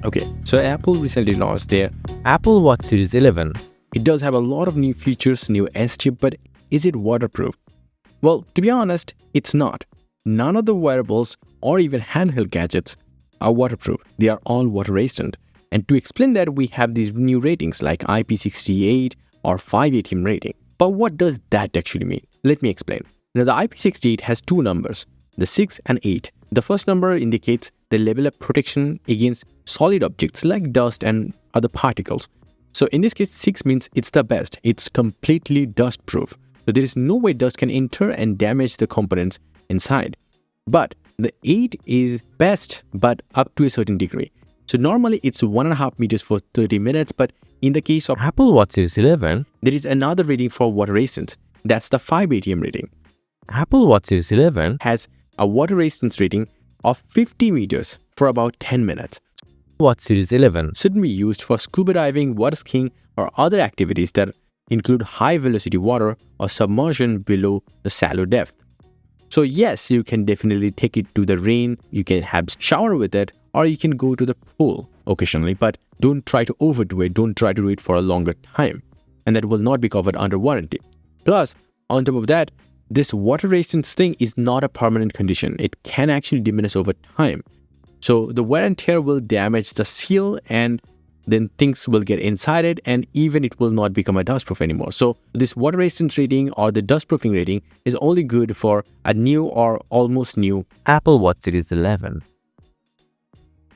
Okay, so Apple recently launched their Apple Watch Series 11. It does have a lot of new features, new S-chip, but is it waterproof? Well, to be honest, it's not. None of the wearables or even handheld gadgets are waterproof. They are all water resistant. And to explain that, we have these new ratings like IP68 or 5ATM rating. But what does that actually mean? Let me explain. Now, the IP68 has two numbers, the 6 and 8. The first number indicates the level of protection against solid objects like dust and other particles. So in this case, 6 means it's the best. It's completely dust proof. So there is no way dust can enter and damage the components inside. But the 8 is best, but up to a certain degree. So normally it's 1.5 meters for 30 minutes, but in the case of Apple Watch Series 11, there is another rating for water resistance. That's the 5ATM rating. Apple Watch Series 11 Has a water resistance rating of 50 meters for about 10 minutes. Watch Series 11 Shouldn't be used for scuba diving, water skiing, or other activities that include high velocity water or submersion below the shallow depth. So yes, you can definitely take it to the rain, you can have shower with it, or you can go to the pool occasionally, but don't try to overdo it, don't try to do it for a longer time, and that will not be covered under warranty. Plus, on top of that, this water resistance thing is not a permanent condition. It can actually diminish over time. So the wear and tear will damage the seal and then things will get inside it, and even it will not become a dustproof anymore. So this water resistance rating or the dustproofing rating is only good for a new or almost new. Apple Watch Series 11.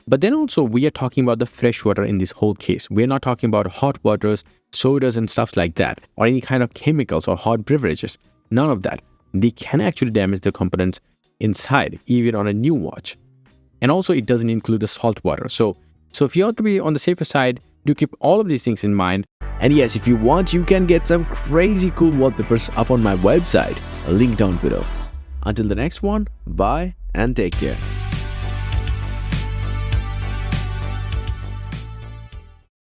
But then also we are talking about the fresh water in this whole case. We're not talking about hot waters, sodas and stuff like that, or any kind of chemicals or hot beverages. None of that. They can actually damage the components inside, even on a new watch. And also it doesn't include the salt water. So if you want to be on the safer side, do keep all of these things in mind. And yes, if you want, you can get some crazy cool wallpapers up on my website. A link down below. Until the next one, bye and take care.